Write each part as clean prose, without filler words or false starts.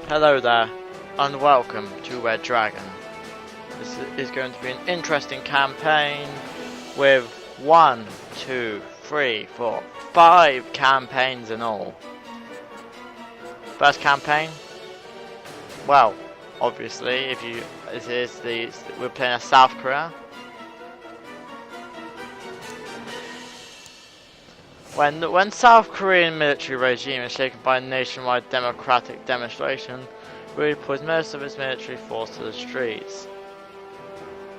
Hello there, and welcome to Red Dragon. This is going to be an interesting campaign with 1, 2, 3, 4, 5 campaigns in all. First campaign, well, obviously, we're playing as South Korea. When South Korean military regime is shaken by a nationwide democratic demonstration, really puts most of its military force to the streets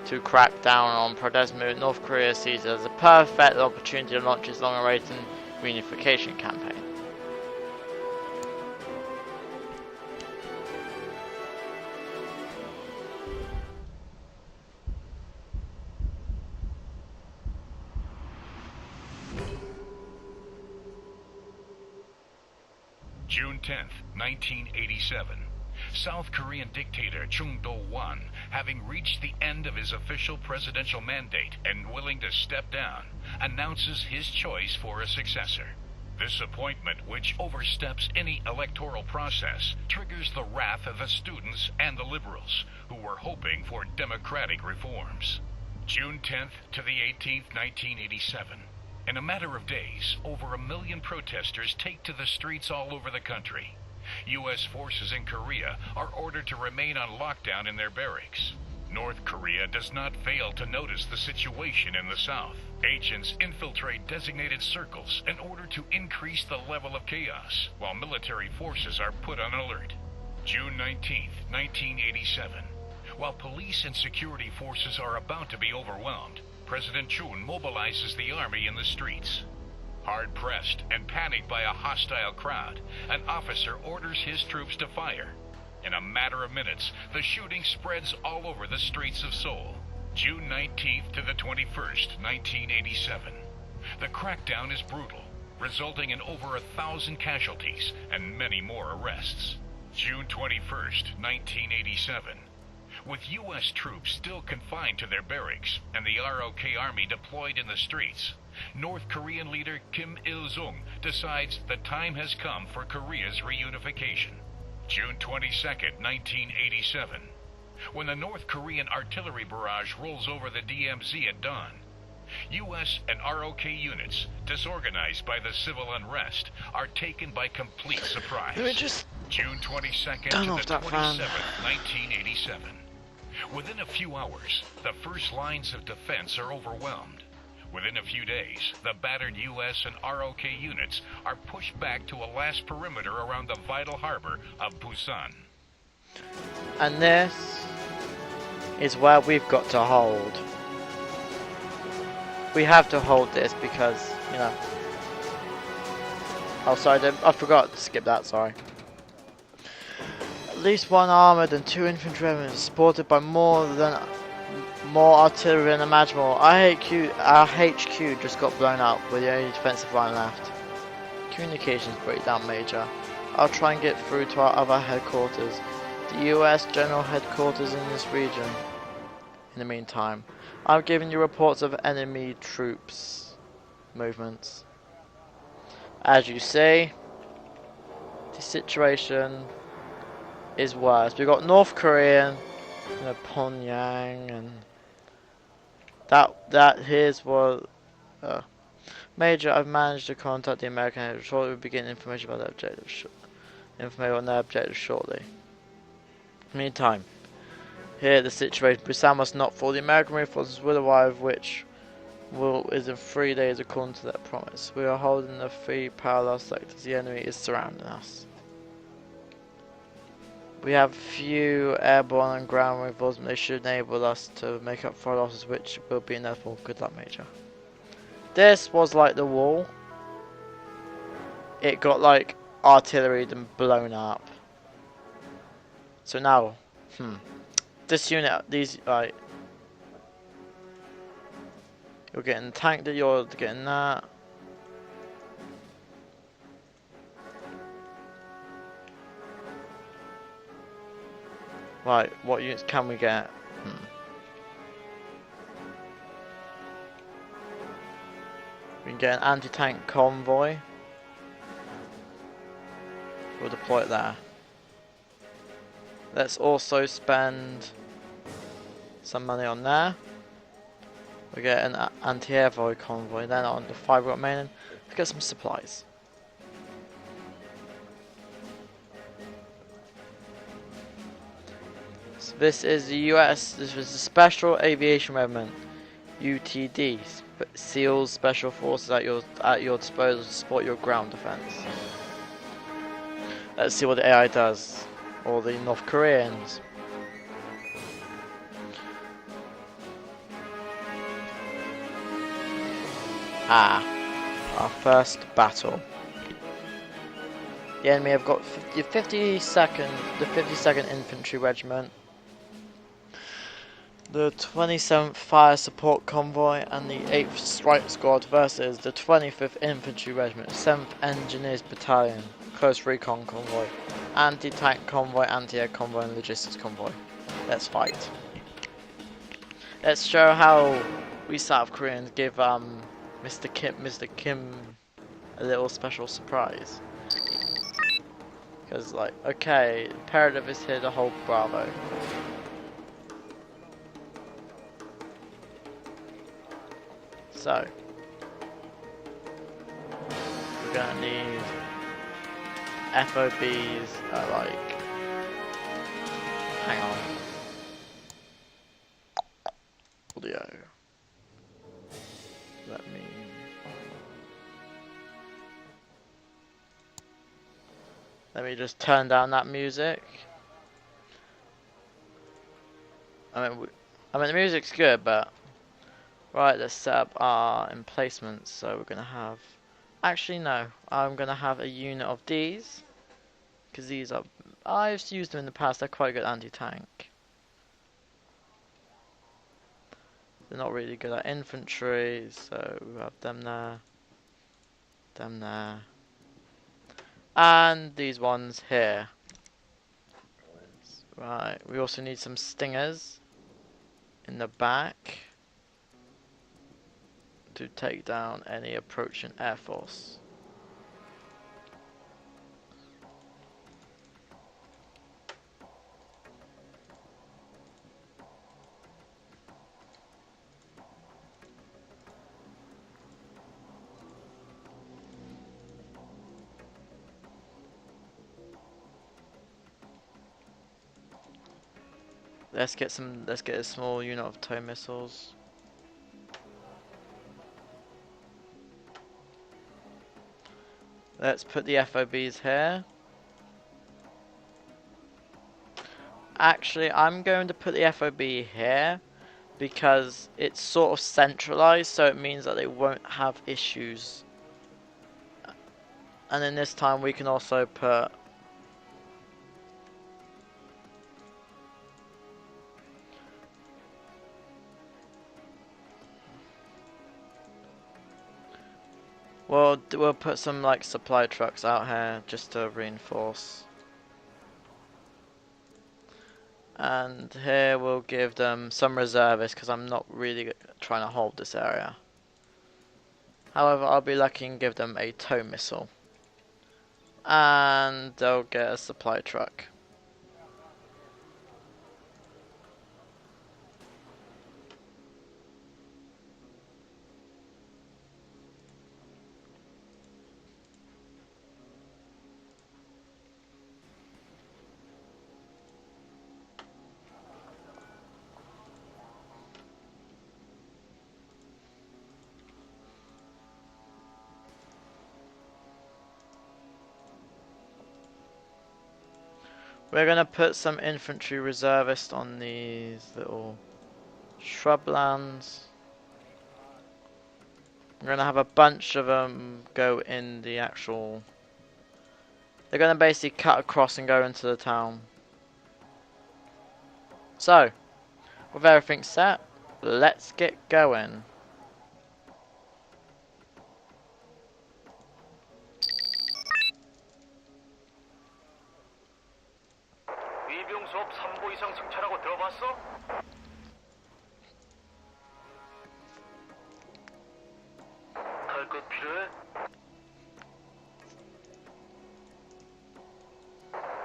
to crack down on protest movement. North Korea sees it as a perfect opportunity to launch its long-awaited reunification campaign. June 10th, 1987. South Korean dictator Chung Do-won, having reached the end of his official presidential mandate and willing to step down, announces his choice for a successor. This appointment, which oversteps any electoral process, triggers the wrath of the students and the liberals, who were hoping for democratic reforms. June 10th to the 18th, 1987. In a matter of days, over 1 million protesters take to the streets all over the country. U.S. forces in Korea are ordered to remain on lockdown in their barracks. North Korea does not fail to notice the situation in the south. Agents infiltrate designated circles in order to increase the level of chaos, while military forces are put on alert. June 19th, 1987. While police and security forces are about to be overwhelmed, President Chun mobilizes the army in the streets. Hard-pressed and panicked by a hostile crowd, an officer orders his troops to fire. In a matter of minutes, the shooting spreads all over the streets of Seoul. June 19th to the 21st, 1987. The crackdown is brutal, resulting in over 1,000 casualties and many more arrests. June 21st, 1987. With U.S. troops still confined to their barracks and the ROK army deployed in the streets, North Korean leader Kim Il-sung decides the time has come for Korea's reunification. June 22nd, 1987. When the North Korean artillery barrage rolls over the DMZ at dawn, U.S. and ROK units, disorganized by the civil unrest, are taken by complete surprise. June 22nd to the 27th, 1987. Within a few hours, the first lines of defense are overwhelmed. Within a few days, the battered U.S. and ROK units are pushed back to a last perimeter around the vital harbor of Busan. And this is where we've got to hold. We have to hold this because, you know... Oh, sorry, I forgot to skip that, sorry. At least one armoured and 2 infantry regiments, supported by more artillery than imaginable. Our HQ just got blown up with the only defensive line left. Communications breakdown, Major. I'll try and get through to our other headquarters, the US General Headquarters in this region. In the meantime, I've given you reports of enemy troops movements. As you see, the situation is worse. We've got North Korean, you know, Pyongyang, and that here's what. Major, I've managed to contact the American head. Shortly, we'll begin information about their objectives. Information on their objectives shortly. Meantime, here the situation. Busan must not fall. The American reinforcements will arrive, which is in 3 days according to their promise. We are holding the 3 parallel sectors. The enemy is surrounding us. We have few airborne and ground reinforcements. They should enable us to make up for losses, which will be inevitable. Good luck, Major. This was like the wall. It got like artillery and blown up. So now, this unit, these right. You're getting tanked. You're getting that. Right, what units can we get? We can get an anti-tank convoy. We'll deploy it there. Let's also spend some money on there. We get an anti-air void convoy. Then on the 5 we got remaining. Let's get some supplies. So this is the US. This was the Special Aviation Regiment, UTD. SEALs Special Forces at your disposal to support your ground defense. Let's see what the AI does, or the North Koreans. Our first battle. The enemy have got the 52nd Infantry Regiment, the 27th Fire Support Convoy, and the 8th Strike Squad versus the 25th Infantry Regiment, 7th Engineers Battalion, Close Recon Convoy, Anti-Tank Convoy, Anti-Air Convoy, and Logistics Convoy. Let's fight. Let's show how we South Koreans give Mr. Kim a little special surprise. Because, like, okay, Imperative is here to hold Bravo. So, we're gonna need FOBs, like, hang on. Audio. Let me just turn down that music. I mean the music's good, but right, let's set up our emplacements. So we're gonna have, actually no, I'm gonna have a unit of these, because these are, I've used them in the past. They're quite good anti-tank. They're not really good at infantry, so we have them there, and these ones here. Right, we also need some stingers in the back to take down any approaching air force. Let's get a small unit of tow missiles. Let's put the FOBs here. Actually, I'm going to put the FOB here because it's sort of centralized, so it means that they won't have issues. And then this time we can also put we'll put some like supply trucks out here just to reinforce. And here we'll give them some reservists because I'm not really trying to hold this area. However, I'll be lucky and give them a tow missile. And they'll get a supply truck. We're gonna put some infantry reservists on these little shrublands. We're gonna have a bunch of them go in the actual. They're gonna basically cut across and go into the town. So, with everything set, let's get going. 수업 3보 이상 승차라고 들어봤어? 할 것 필요해?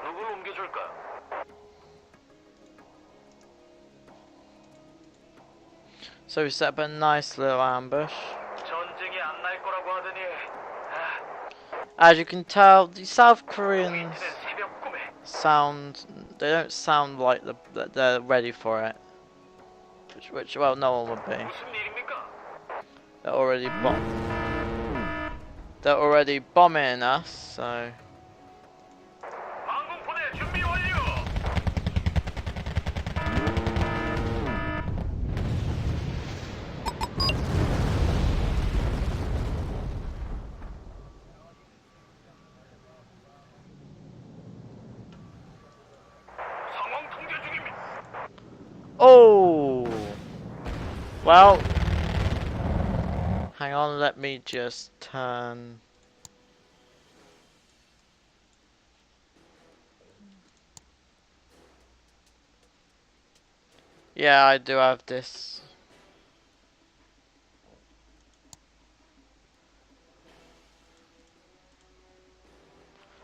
누굴 옮겨줄까? So we set up a nice little ambush. 전쟁이 안 날 거라고 하더니 As you can tell, the South Koreans 이틀은 새벽 꿈에 they don't sound like they're ready for it. Which well, no one would be. 무슨 일입니까? They're already bombing us, so. 항공포대 준비 완료. 상황 통제 중입니다. Oh! Well, hang on, let me just turn. Yeah, I do have this.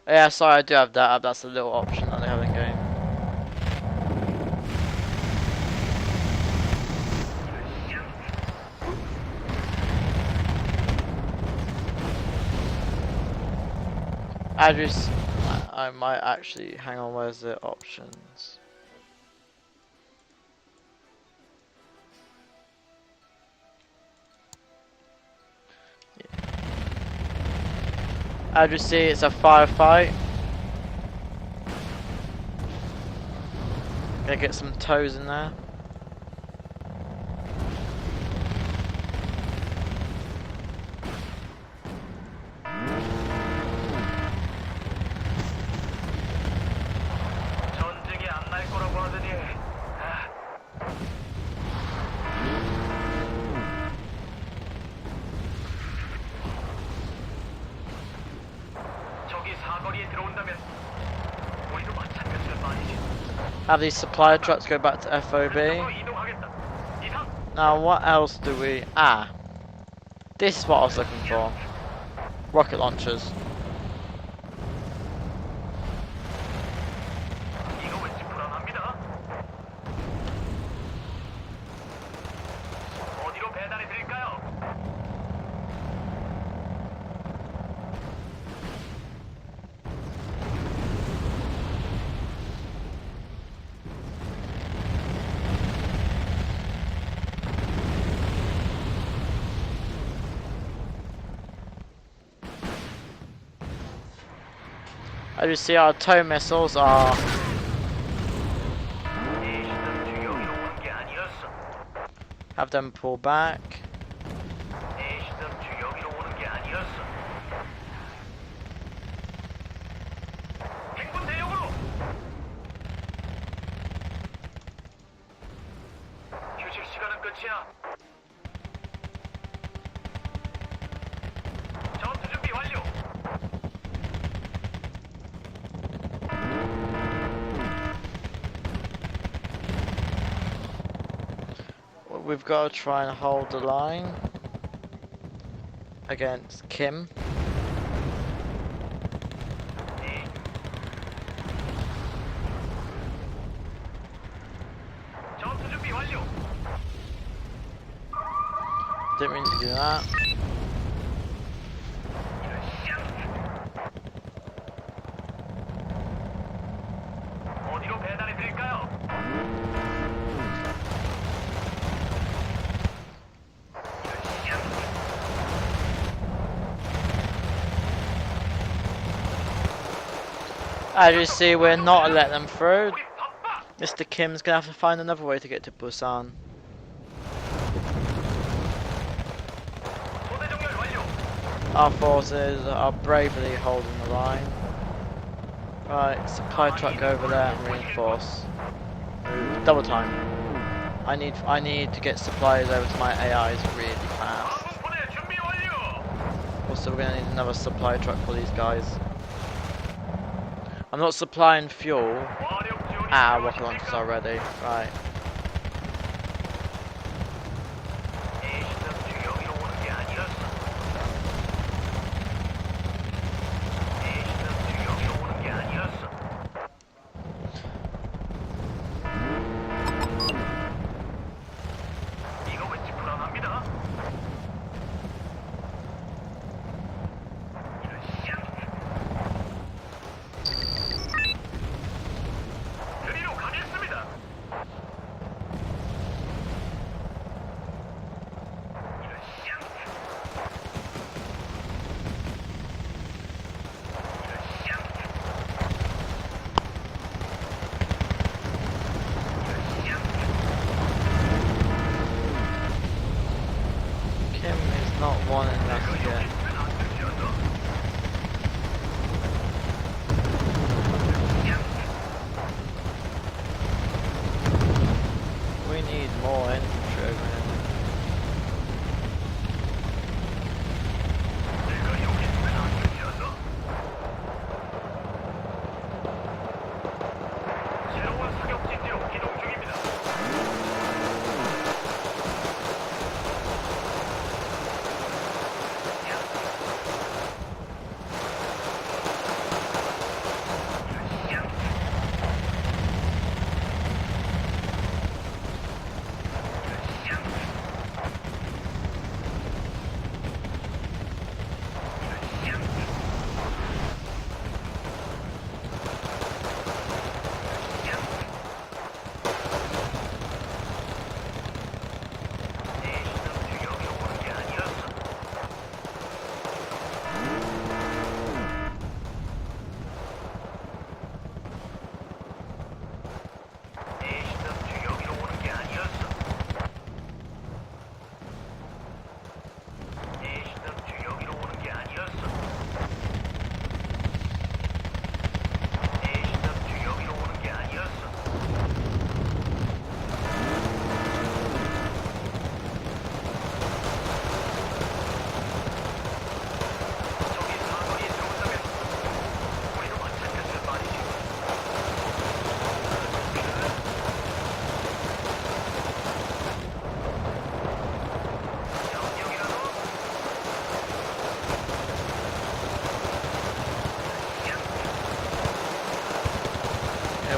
Yeah, sorry, I do have that. That's a little option that they have in game. I might actually hang on. Where's the options? As you see, it's a firefight. Gonna get some toes in there. 전쟁이 안 날 거라고 하더니 적이 사거리에 들어온다면 우리도 마찬가지일 말이지. Have these supply trucks go back to FOB. 이동하겠다. 이상. Now what else do we... this is what I was looking for. Rocket launchers. 이거 왠지 불안합니다. 어디로 배달해 드릴까요? As you see, our tow missiles are... 이 시점주 여기로 오는 게 아니었어. have them pull back. 이 시점주 여기로 오는 게 아니었어. 행군 대역으로. 휴식 시간은 끝이야. 전투 준비 완료. We've got to try and hold the line against Kim. 전투 준비 완료. Didn't mean to do that. 어디로 배달해 드릴까요? As you see, we're not letting them through. 우리 바빠. Mr. Kim's gonna have to find another way to get to Busan. 소대 정렬 완료. Our forces are bravely holding the line. Right, supply truck over there and reinforce. Move. Double time. I need to get supplies over to my AIs really fast. 항공포대 준비 완료. Also, we're gonna need another supply truck for these guys. I'm not supplying fuel. 화력 지원이 Rocket launchers already. Right. 이 시점주 여기로 오는 게 아니었어. 이 시점주 여기로 오는 게 아니었어. 이거 왠지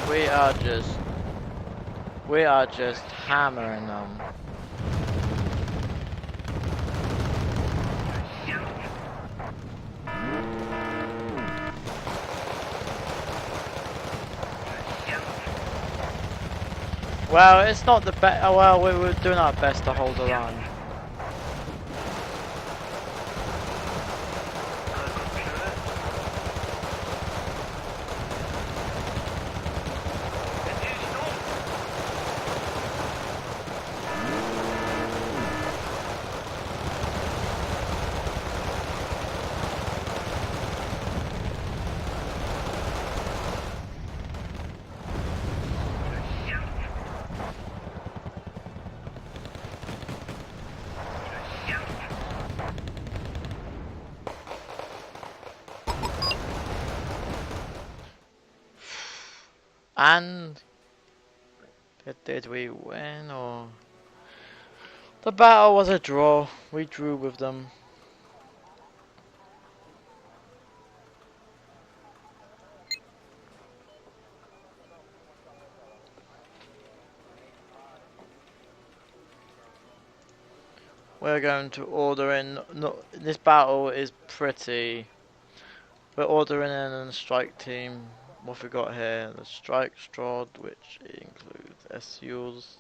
We are just hammering them. Well, it's not the best. Oh, well, we were doing our best to hold the line. And did we win or the battle was a draw? We drew with them. We're going to order in. No, this battle is pretty. We're ordering in a strike team. What have we got here? The strike strod, which includes SUs.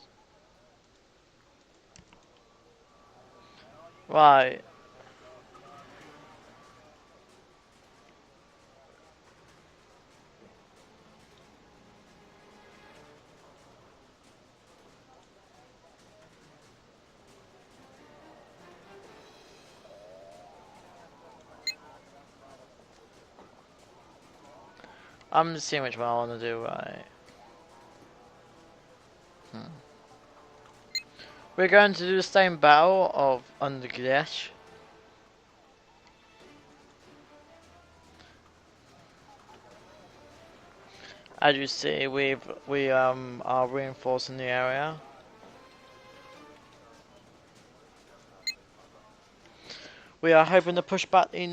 Right. I'm just seeing which one I want to do. Right. We're going to do the same battle of Underglesh. As you see, we are reinforcing the area. We are hoping to push back the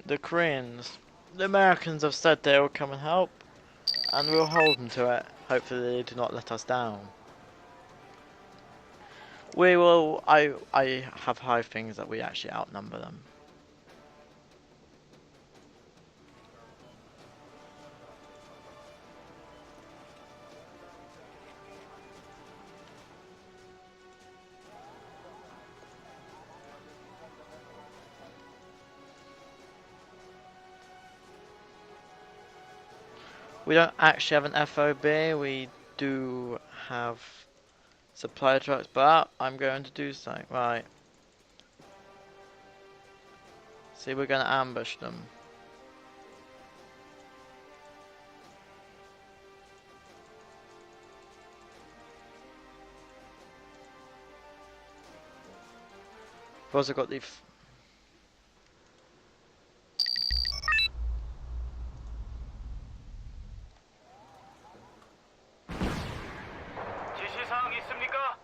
the Koreans. The Americans have said they will come and help, and we'll hold them to it. Hopefully they do not let us down. We will, I have high things that we actually outnumber them. We don't actually have an FOB, we do have supply trucks, but I'm going to do something. Right. See, we're going to ambush them. We've also got the... 지시사항 있습니까?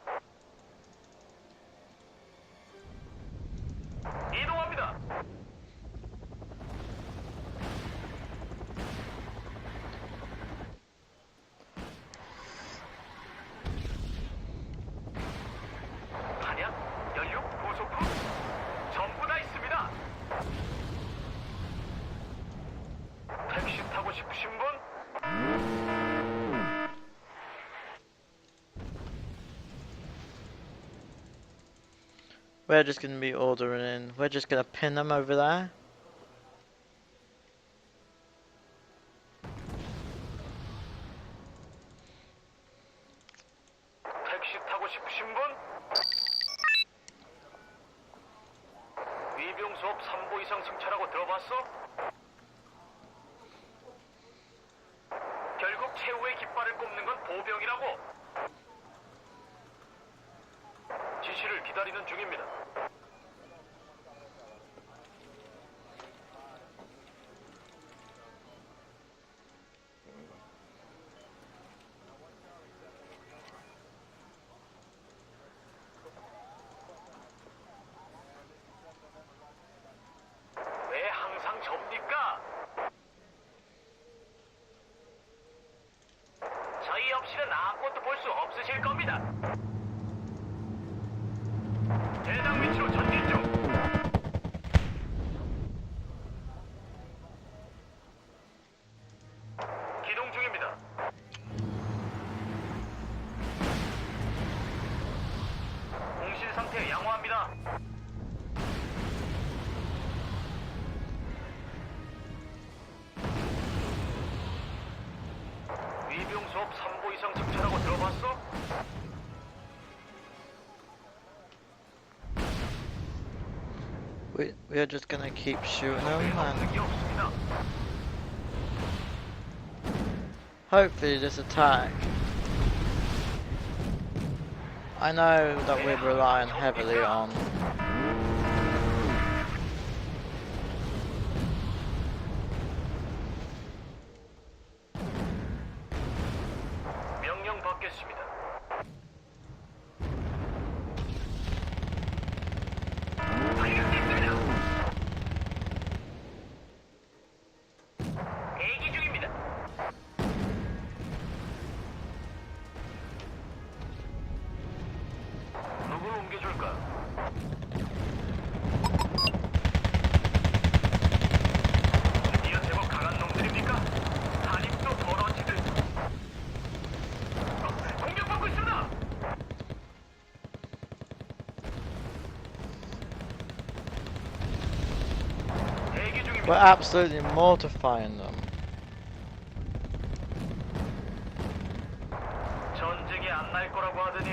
이동합니다. 탄약, 연료, 부속품 전부 다 있습니다. 택시 타고 싶으신 분? We're just going to be ordering in. We're just going to pin them over there. 택시 타고 싶으신 분? 위병 수업 3보 이상 승차라고 들어봤어? 결국 최후의 깃발을 꼽는 건 보병이라고. 지시를 기다리는 중입니다. 왜 항상 접니까? 없이는 아무것도 볼 수 없으실 겁니다. 대장 위치로 전진 중. 기동 중입니다. 공실 상태 양호합니다. 위병 수업 3보 이상 승천하고 들어봤어? We're just gonna keep shooting them and 적이 없습니다. hopefully this attack. I know that we're relying heavily on 명령 받겠습니다. 발각됐습니다. 대기 중입니다. 누구를 옮겨줄까? 드디어 제법 강한 놈들입니까? 한입도 벌어지듯. 공격받고 있습니다. 대기 중입니다. we're absolutely mortifying them. 전쟁이 안 날 거라고 하더니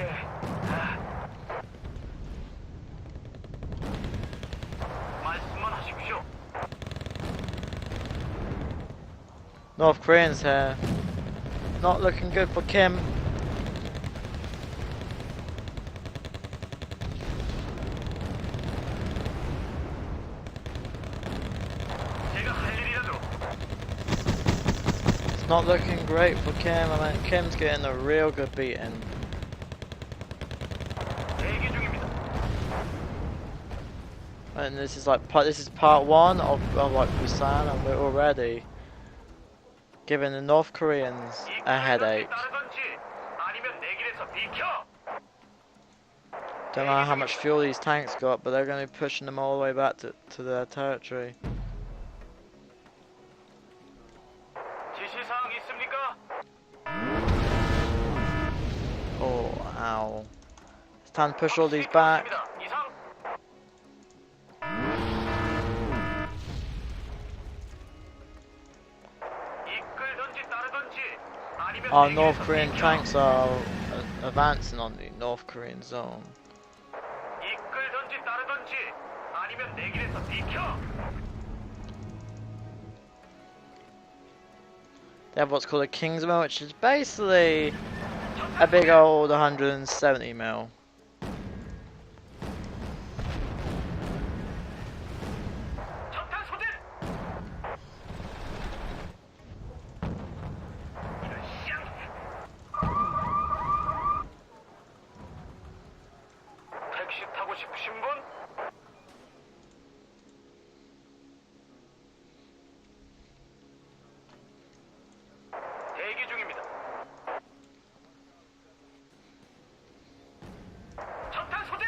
말씀만 하십시오. North Koreans here. Not looking good for Kim. 제가 할 일이라도 It's not looking great for Kim. I mean, Kim's getting a real good beating. 대기 중입니다. And this is like this is part one of like Busan, and we're already giving the North Koreans 이 a headache. 따르든지 아니면 내 길에서 비켜. Don't know how much fuel these tanks got, but they're going to be pushing them all the way back to their territory. 지시 사항 있습니까? Oh, ow. It's time to push all these back. 이상. 이끌든지 따르든지 아니면 Our 내 North 길에서 Korean 비켜. tanks are advancing on the North Korean zone. 이끌든지 따르든지 아니면 내 길에서 비켜. They have what's called a Kingsman, which is basically a big old 170 mil. 적탄 소진. 이런 쌍. 택시 타고 싶으신 분? 대기 중입니다. 적탄 소진.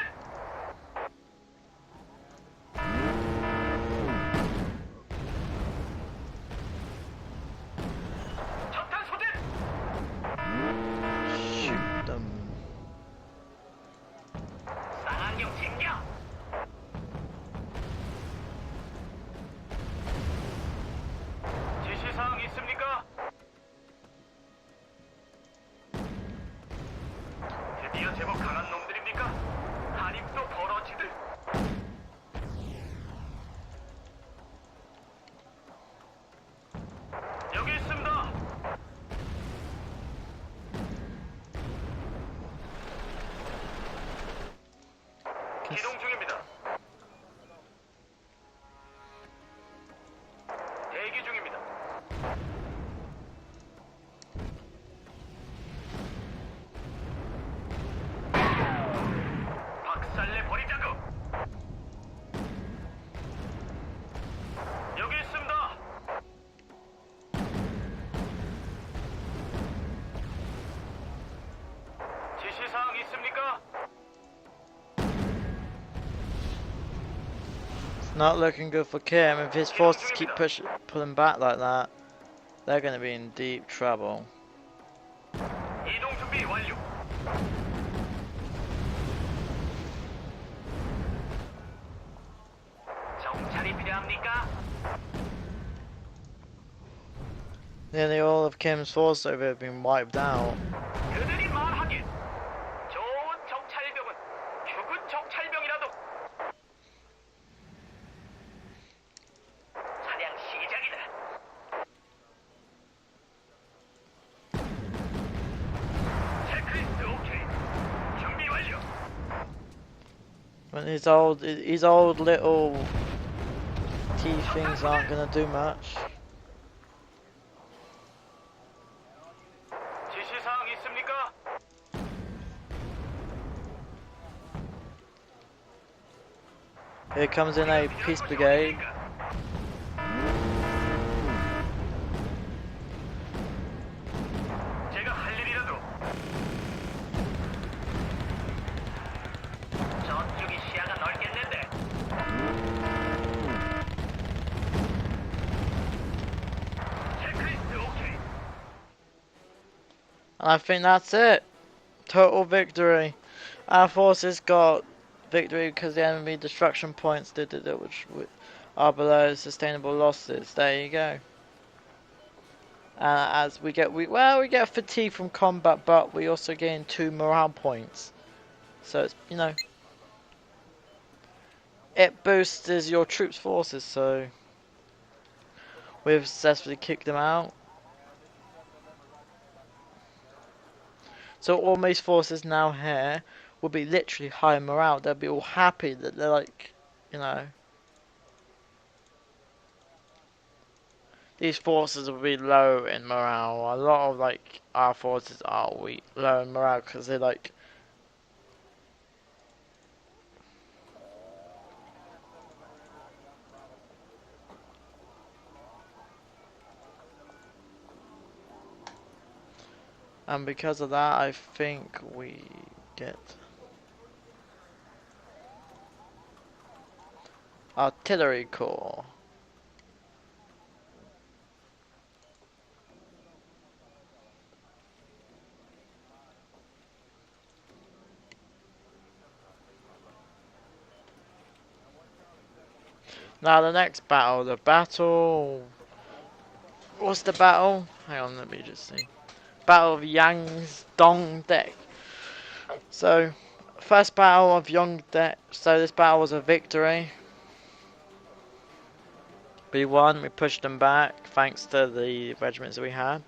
적탄 소진. Shoot them. 쌍안경 챙겨. 지시 사항 있습니까? 드디어 제법 강한 놈들입니까? 한입도 벌어지듯. 여기 있습니다. 기동 중입니다. 대기 중입니다. 박살내 버리자고. 여기 있습니다. Not looking good for Kim. If his forces keep pulling back like that, they're going to be in deep trouble. 이동 준비 완료. 정찰이 필요합니까? Nearly all of Kim's forces over have been wiped out. 그들이 말하길. 좋은 정찰병은 죽은 정찰병이라도. 사냥 시작이다. 체크리스트 오케이. 준비 완료. But his old little key things aren't going to do much. 지시사항 있습니까? Here comes in a peace brigade. 제가 할 일이라도. 저쪽이 시야가 넓겠는데. 체크리스트 오케이. And I think that's it. Total victory. Our forces got victory because the enemy destruction points did it, which are below sustainable losses. There you go. As we get fatigue from combat, but we also gain 2 morale points. So it's, you know, it boosts your troops' forces. So we've successfully kicked them out. So all these forces now here will be literally high morale. They'll be all happy that they're like, you know, these forces will be low in morale. A lot of like our forces are weak, low in morale because they're like, and because of that, I think we get artillery corps. Now the next battle, what's the battle? Hang on, let me just see. Battle of Yang's Dong Deck. So, first battle of Yongdeck. So this battle was a victory. We won. We pushed them back thanks to the regiments that we had.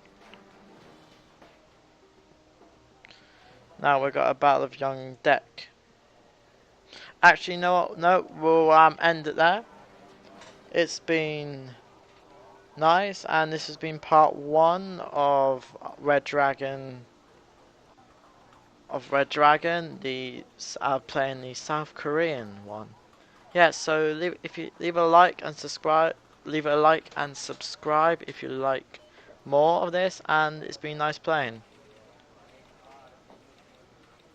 Now we've got a battle of Yongdeck. Actually, no, we'll end it there. It's been nice, and this has been part 1 of Red Dragon. Playing the South Korean one. Yeah, so if you leave a like and subscribe if you like more of this, and it's been nice playing.